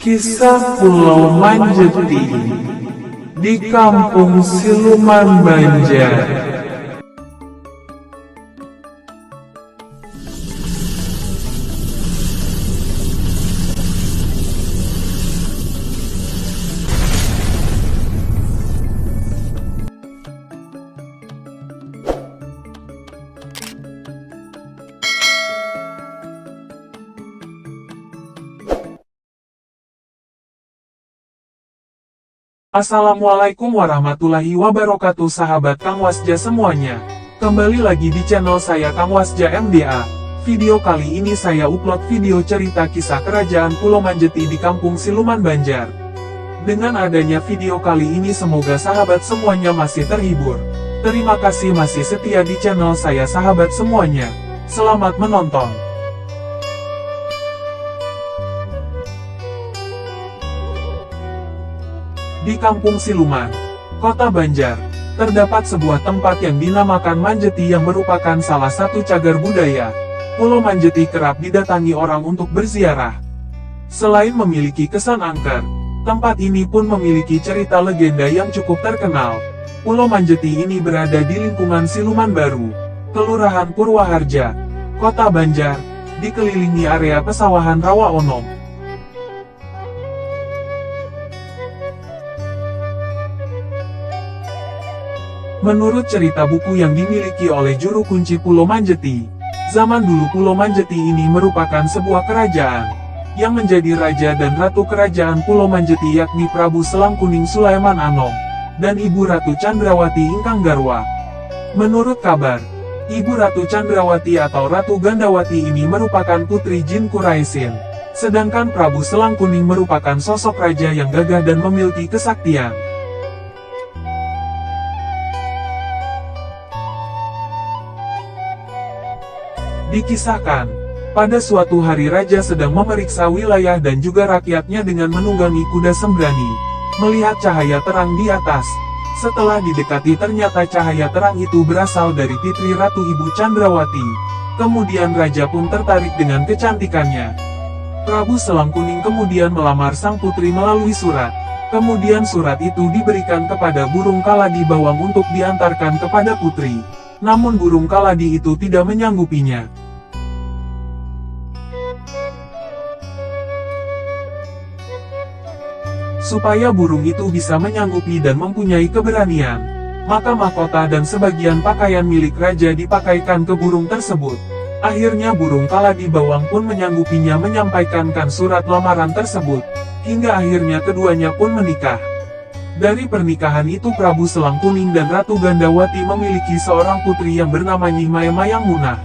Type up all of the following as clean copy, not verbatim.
Kisah Pulau Manjeti di Kampung Siluman Banjar. Assalamualaikum warahmatullahi wabarakatuh sahabat Kang Wasja semuanya. Kembali lagi di channel saya Kang Wasja MDA. Video kali ini saya upload video cerita kisah kerajaan Pulau Manjeti di Kampung Siluman Banjar. Dengan adanya video kali ini semoga sahabat semuanya masih terhibur. Terima kasih masih setia di channel saya sahabat semuanya. Selamat menonton. Di Kampung Siluman, Kota Banjar, terdapat sebuah tempat yang dinamakan Manjeti yang merupakan salah satu cagar budaya. Pulau Manjeti kerap didatangi orang untuk berziarah. Selain memiliki kesan angker, tempat ini pun memiliki cerita legenda yang cukup terkenal. Pulau Manjeti ini berada di lingkungan Siluman Baru, Kelurahan Purwaharja, Kota Banjar, dikelilingi area pesawahan rawa onom. Menurut cerita buku yang dimiliki oleh juru kunci Pulau Manjeti, zaman dulu Pulau Manjeti ini merupakan sebuah kerajaan, yang menjadi raja dan ratu kerajaan Pulau Manjeti yakni Prabu Selangkuning Sulaiman Anom, dan Ibu Ratu Candrawati Ingkang Garwa. Menurut kabar, Ibu Ratu Candrawati atau Ratu Gandawati ini merupakan putri Jin Kuraisin, sedangkan Prabu Selangkuning merupakan sosok raja yang gagah dan memiliki kesaktian. Dikisahkan, pada suatu hari raja sedang memeriksa wilayah dan juga rakyatnya dengan menunggangi kuda sembrani, melihat cahaya terang di atas. Setelah didekati ternyata cahaya terang itu berasal dari Fitri Ratu Ibu Candrawati. Kemudian raja pun tertarik dengan kecantikannya. Prabu Selangkuning kemudian melamar sang putri melalui surat. Kemudian surat itu diberikan kepada burung kaladi bawang untuk diantarkan kepada putri. Namun burung kaladi itu tidak menyanggupinya. Supaya burung itu bisa menyanggupi dan mempunyai keberanian, maka mahkota dan sebagian pakaian milik raja dipakaikan ke burung tersebut. Akhirnya burung kaladi bawang pun menyanggupinya menyampaikan surat lamaran tersebut, hingga akhirnya keduanya pun menikah. Dari pernikahan itu Prabu Selangkuning dan Ratu Gandawati memiliki seorang putri yang bernama Nyi Mayang-Mayangmunah.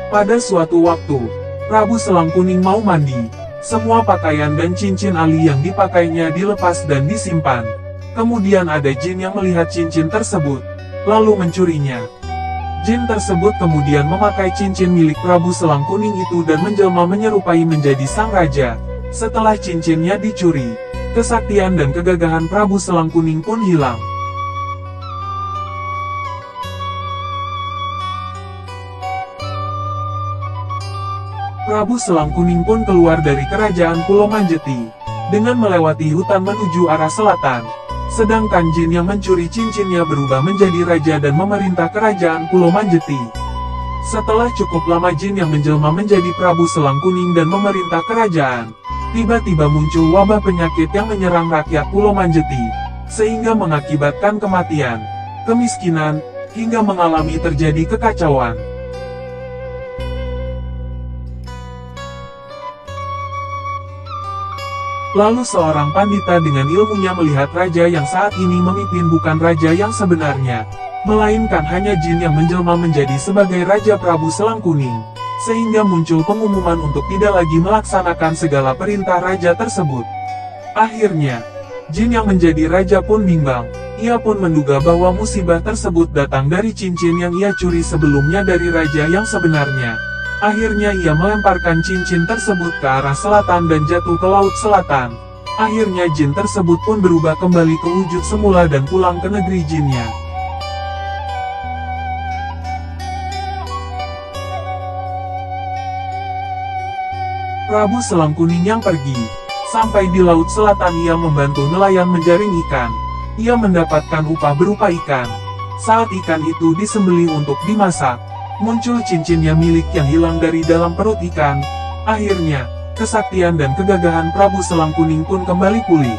Pada suatu waktu, Prabu Selangkuning mau mandi. Semua pakaian dan cincin ali yang dipakainya dilepas dan disimpan. Kemudian ada jin yang melihat cincin tersebut, lalu mencurinya. Jin tersebut kemudian memakai cincin milik Prabu Selangkuning itu dan menjelma menyerupai menjadi sang raja. Setelah cincinnya dicuri, kesaktian dan kegagahan Prabu Selangkuning pun hilang. Prabu Selangkuning pun keluar dari kerajaan Pulau Manjeti, dengan melewati hutan menuju arah selatan. Sedangkan jin yang mencuri cincinnya berubah menjadi raja dan memerintah kerajaan Pulau Manjeti. Setelah cukup lama jin yang menjelma menjadi Prabu Selangkuning dan memerintah kerajaan, tiba-tiba muncul wabah penyakit yang menyerang rakyat Pulau Manjeti, sehingga mengakibatkan kematian, kemiskinan, hingga mengalami terjadi kekacauan. Lalu seorang pandita dengan ilmunya melihat raja yang saat ini memimpin bukan raja yang sebenarnya, melainkan hanya jin yang menjelma menjadi sebagai Raja Prabu Selangkuning, sehingga muncul pengumuman untuk tidak lagi melaksanakan segala perintah raja tersebut. Akhirnya, jin yang menjadi raja pun bimbang. Ia pun menduga bahwa musibah tersebut datang dari cincin yang ia curi sebelumnya dari raja yang sebenarnya. Akhirnya ia melemparkan cincin tersebut ke arah selatan dan jatuh ke laut selatan. Akhirnya jin tersebut pun berubah kembali ke wujud semula dan pulang ke negeri jinnya. Prabu Selang Kuning yang pergi. Sampai di laut selatan ia membantu nelayan menjaring ikan. Ia mendapatkan upah berupa ikan. Saat ikan itu disembelih untuk dimasak, muncul cincinnya milik yang hilang dari dalam perut ikan. Akhirnya, kesaktian dan kegagahan Prabu Selang Kuning pun kembali pulih.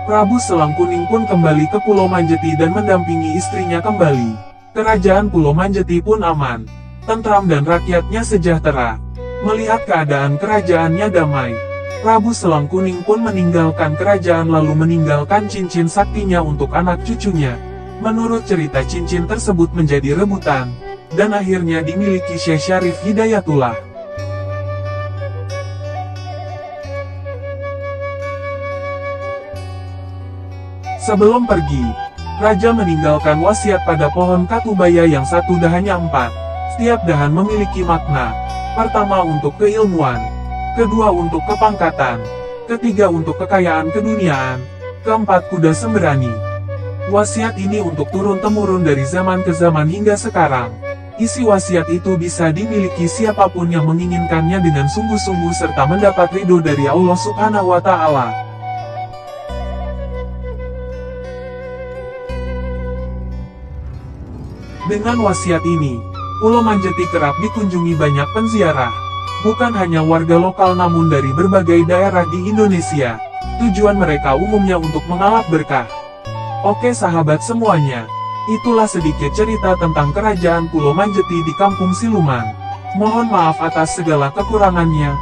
Prabu Selang Kuning pun kembali ke Pulau Manjeti dan mendampingi istrinya kembali. Kerajaan Pulau Manjeti pun aman, tentram dan rakyatnya sejahtera. Melihat keadaan kerajaannya damai, Prabu Selang Kuning pun meninggalkan kerajaan lalu meninggalkan cincin saktinya untuk anak cucunya. Menurut cerita cincin tersebut menjadi rebutan, dan akhirnya dimiliki Syekh Syarif Hidayatullah. Sebelum pergi, Raja meninggalkan wasiat pada pohon katubaya yang satu dahannya 4. Setiap dahan memiliki makna. Pertama untuk keilmuan, kedua untuk kepangkatan, ketiga untuk kekayaan keduniaan, keempat kuda sembrani. Wasiat ini untuk turun-temurun dari zaman ke zaman hingga sekarang. Isi wasiat itu bisa dimiliki siapapun yang menginginkannya dengan sungguh-sungguh serta mendapat ridho dari Allah Subhanahu wa Ta'ala. Dengan wasiat ini, Pulau Manjeti kerap dikunjungi banyak penziarah. Bukan hanya warga lokal namun dari berbagai daerah di Indonesia. Tujuan mereka umumnya untuk mengalap berkah. Oke sahabat semuanya, itulah sedikit cerita tentang kerajaan Pulau Manjeti di Kampung Siluman. Mohon maaf atas segala kekurangannya.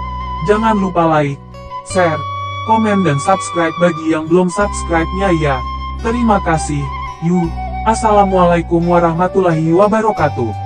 Jangan lupa like, share, komen dan subscribe bagi yang belum subscribe-nya ya. Terima kasih. Assalamualaikum warahmatullahi wabarakatuh.